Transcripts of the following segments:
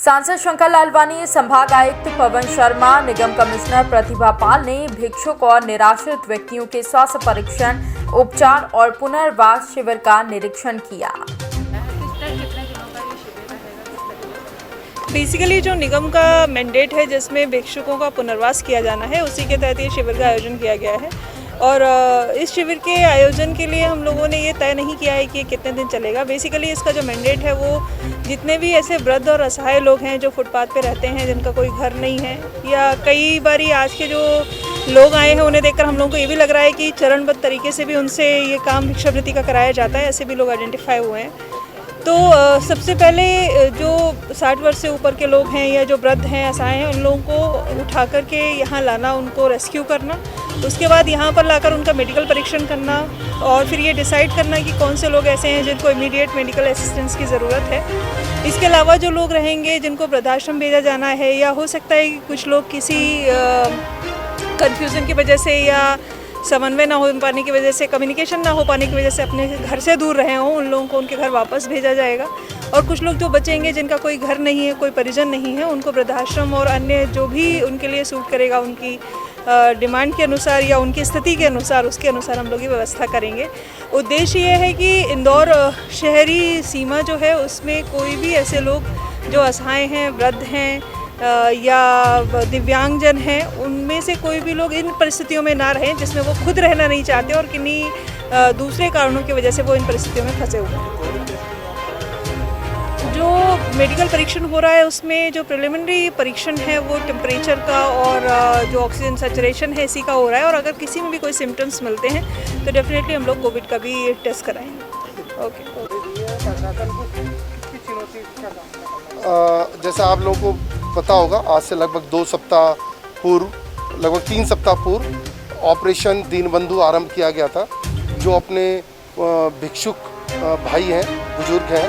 सांसद शंकर लालवानी, संभाग आयुक्त पवन शर्मा, निगम कमिश्नर प्रतिभा पाल ने भिक्षुक और निराश्रित व्यक्तियों के स्वास्थ्य परीक्षण, उपचार और पुनर्वास शिविर का निरीक्षण किया। बेसिकली जो निगम का मैंडेट है जिसमें भिक्षुकों का पुनर्वास किया जाना है, उसी के तहत ये शिविर का आयोजन किया गया है। और इस शिविर के आयोजन के लिए हम लोगों ने ये तय नहीं किया है कि ये कितने दिन चलेगा। बेसिकली इसका जो मैंडेट है वो जितने भी ऐसे वृद्ध और असहाय लोग हैं जो फुटपाथ पे रहते हैं, जिनका कोई घर नहीं है, या कई बारी आज के जो लोग आए हैं उन्हें देखकर हम लोगों को ये भी लग रहा है कि चरणबद्ध तरीके से भी उनसे ये काम भिक्षावृत्ति का कराया जाता है, ऐसे भी लोग आइडेंटिफाई हुए हैं। तो सबसे पहले जो 60 वर्ष से ऊपर के लोग हैं या जो वृद्ध हैं, असहाय हैं, उन लोगों को उठा करके यहाँ लाना, उनको रेस्क्यू करना, उसके बाद यहाँ पर लाकर उनका मेडिकल परीक्षण करना और फिर ये डिसाइड करना कि कौन से लोग ऐसे हैं जिनको इमीडिएट मेडिकल असिस्टेंस की ज़रूरत है। इसके अलावा जो लोग रहेंगे जिनको वृद्धाश्रम भेजा जाना है, या हो सकता है कि कुछ लोग किसी कन्फ्यूज़न की वजह से या समन्वय ना हो पाने की वजह से, कम्युनिकेशन ना हो पाने की वजह से अपने घर से दूर रहे हों, उन लोगों को उनके घर वापस भेजा जाएगा। और कुछ लोग जो बचेंगे जिनका कोई घर नहीं है, कोई परिजन नहीं है, उनको वृद्धाश्रम और अन्य जो भी उनके लिए सूट करेगा उनकी डिमांड के अनुसार या उनकी स्थिति के अनुसार, उसके अनुसार हम लोग ये व्यवस्था करेंगे। उद्देश्य ये है कि इंदौर शहरी सीमा जो है उसमें कोई भी ऐसे लोग जो असहाय हैं, वृद्ध हैं या दिव्यांगजन हैं, उनमें से कोई भी लोग इन परिस्थितियों में ना रहें जिसमें वो खुद रहना नहीं चाहते और किन्हीं दूसरे कारणों की वजह से वो इन परिस्थितियों में फंसे हुए हैं। जो मेडिकल परीक्षण हो रहा है उसमें जो प्रिलिमिनरी परीक्षण है वो टेम्परेचर का और जो ऑक्सीजन सैचुरेशन है इसी का हो रहा है। और अगर किसी में भी कोई सिम्टम्स मिलते हैं तो डेफिनेटली हम लोग कोविड का भी टेस्ट कराएंगे। ओके। जैसा आप लोगों को पता होगा, आज से लगभग 2 सप्ताह पूर्व, लगभग 3 सप्ताह पूर्व ऑपरेशन दीनबंधु आरंभ किया गया था। जो अपने भिक्षुक भाई हैं, बुजुर्ग हैं,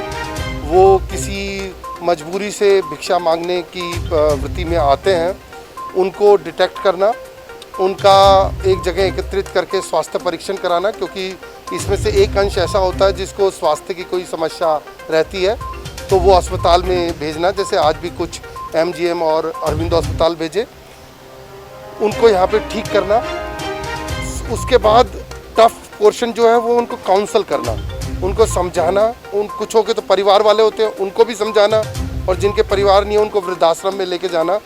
वो किसी मजबूरी से भिक्षा मांगने की वृत्ति में आते हैं, उनको डिटेक्ट करना, उनका एक जगह एकत्रित करके स्वास्थ्य परीक्षण कराना, क्योंकि इसमें से एक अंश ऐसा होता है जिसको स्वास्थ्य की कोई समस्या रहती है तो वो अस्पताल में भेजना। जैसे आज भी कुछ MGM और अरविंदो अस्पताल भेजे, उनको यहाँ पे ठीक करना। उसके बाद टफ पोर्शन जो है वो उनको काउंसल करना, उनको समझाना। उन कुछों के तो परिवार वाले होते हैं, उनको भी समझाना, और जिनके परिवार नहीं है उनको वृद्धाश्रम में लेके जाना।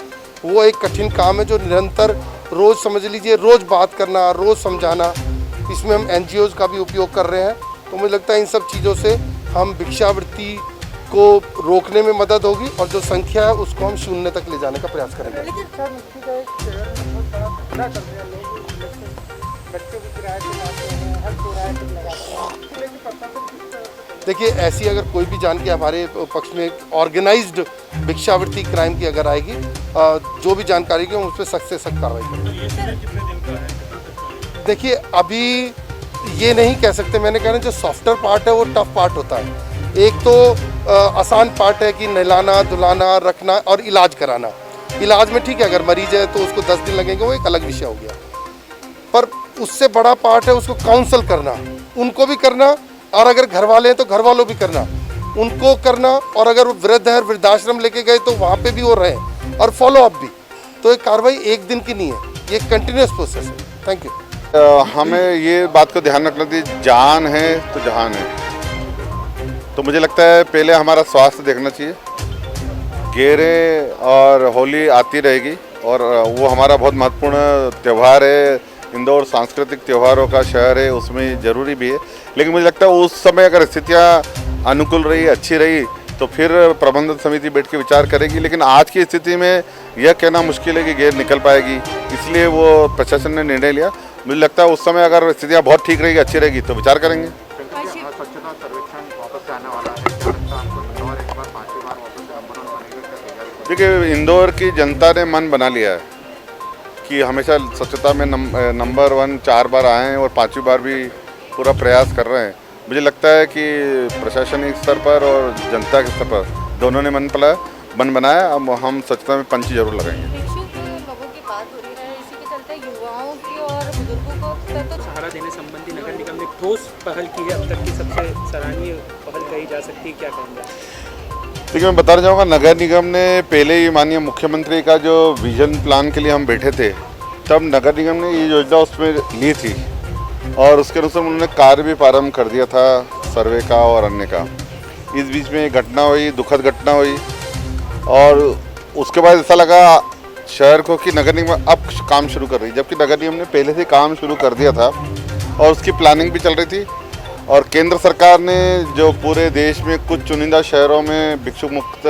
वो एक कठिन काम है जो निरंतर रोज़, समझ लीजिए, रोज़ बात करना, रोज़ समझाना। इसमें हम NGOs का भी उपयोग कर रहे हैं। तो मुझे लगता है इन सब चीज़ों से हम भिक्षावृत्ति को रोकने में मदद होगी और जो संख्या है उसको हम 0 तक ले जाने का प्रयास करेंगे। देखिए, ऐसी अगर कोई भी जानकारी हमारे पक्ष में ऑर्गेनाइज्ड भिक्षावृत्ति क्राइम की अगर आएगी, जो भी जानकारी की हम उस पर सख्त से सख्त कार्रवाई करेंगे। देखिए, अभी ये नहीं कह सकते, मैंने कहा ना, जो सॉफ्टवेयर पार्ट है वो टफ पार्ट होता है। एक तो आसान पार्ट है कि नहलाना, धुलाना, रखना और इलाज कराना। इलाज में ठीक है, अगर मरीज है तो उसको 10 दिन लगेंगे, वो एक अलग विषय हो गया। पर उससे बड़ा पार्ट है उसको काउंसल करना, उनको भी करना, और अगर घर वाले हैं तो घर वालों भी करना, उनको करना, और अगर वो वृद्ध है, वृद्धाश्रम लेके गए तो वहाँ पे भी वो रहें, और फॉलो अप भी। तो ये कार्रवाई एक दिन की नहीं है, ये कंटिन्यूस प्रोसेस है। Thank you. हमें ये बात को ध्यान रखना चाहिए, जान है तो जहान है। तो मुझे लगता है पहले हमारा स्वास्थ्य देखना चाहिए। गेरे और होली आती रहेगी और वो हमारा बहुत महत्वपूर्ण त्यौहार है। इंदौर सांस्कृतिक त्योहारों का शहर है, उसमें ज़रूरी भी है। लेकिन मुझे लगता है उस समय अगर स्थितियाँ अनुकूल रही, अच्छी रही, तो फिर प्रबंधन समिति बैठ के विचार करेगी। लेकिन आज की स्थिति में यह कहना मुश्किल है कि गेर निकल पाएगी, इसलिए वो प्रशासन ने निर्णय लिया। मुझे लगता है उस समय अगर स्थितियाँ बहुत ठीक रहेगी, अच्छी रहेगी, तो विचार करेंगे। देखिए, इंदौर की जनता ने मन बना लिया है कि हमेशा स्वच्छता में नंबर 1 4 बार आए हैं और 5वीं बार भी पूरा प्रयास कर रहे हैं। मुझे लगता है कि प्रशासनिक स्तर पर और जनता के स्तर पर दोनों ने मन बनाया। अब हम स्वच्छता में पंच जरूर लगाएंगे। लोगों की बात हो रही है, इसी के चलते युवाओं की और बुजुर्गों को तो सहारा देने संबंधी नगर निगम ने ठोस पहल की है, अब तक की सबसे सराहनीय पहल कही जा सकती है, क्या कहेंगे? देखिए, मैं बताना चाहूँगा, नगर निगम ने पहले ही माननीय मुख्यमंत्री का जो विजन प्लान के लिए हम बैठे थे, तब नगर निगम ने ये योजना उसमें ली थी और उसके अनुसार उन्होंने कार्य भी प्रारंभ कर दिया था, सर्वे का और अन्य का। इस बीच में घटना हुई, दुखद घटना हुई और उसके बाद ऐसा लगा शहर को कि नगर निगम अब काम शुरू कर रही है, जबकि नगर निगम ने पहले से काम शुरू कर दिया था और उसकी प्लानिंग भी चल रही थी। और केंद्र सरकार ने जो पूरे देश में कुछ चुनिंदा शहरों में भिक्षुक मुक्त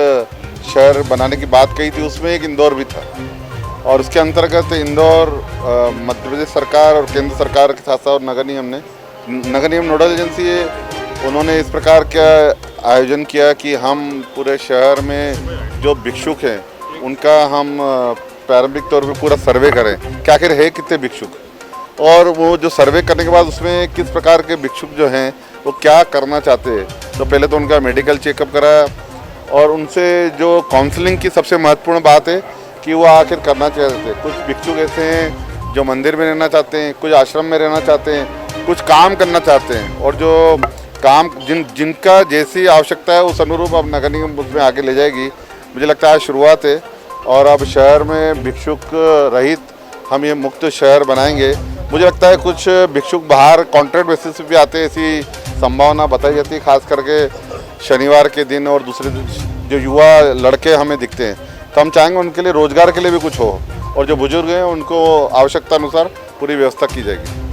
शहर बनाने की बात कही थी, उसमें एक इंदौर भी था और उसके अंतर्गत इंदौर मध्य प्रदेश सरकार और केंद्र सरकार के साथ साथ नगर निगम नोडल एजेंसी है, उन्होंने इस प्रकार का आयोजन किया कि हम पूरे शहर में जो भिक्षुक हैं उनका हम प्रारंभिक तौर पे पूरा सर्वे करें कि आखिर है कितने भिक्षुक, और वो जो सर्वे करने के बाद उसमें किस प्रकार के भिक्षुक जो हैं वो क्या करना चाहते हैं। तो पहले तो उनका मेडिकल चेकअप कराया और उनसे जो काउंसलिंग की सबसे महत्वपूर्ण बात है कि वो आखिर करना चाहते हैं। कुछ भिक्षुक ऐसे हैं जो मंदिर में रहना चाहते हैं, कुछ आश्रम में रहना चाहते हैं, कुछ काम करना चाहते हैं और जो काम जिनका जैसी आवश्यकता है उस अनुरूप अब नगर निगम उसमें आगे ले जाएगी। मुझे लगता है शुरुआत है और अब शहर में भिक्षुक रहित हम ये मुक्त शहर बनाएंगे। मुझे लगता है कुछ भिक्षुक बाहर कॉन्ट्रैक्ट बेसिस पे भी आते हैं, ऐसी संभावना बताई जाती है, खास करके शनिवार के दिन और दूसरे दिन जो युवा लड़के हमें दिखते हैं। तो हम चाहेंगे उनके लिए रोजगार के लिए भी कुछ हो और जो बुजुर्ग हैं उनको आवश्यकता अनुसार पूरी व्यवस्था की जाएगी।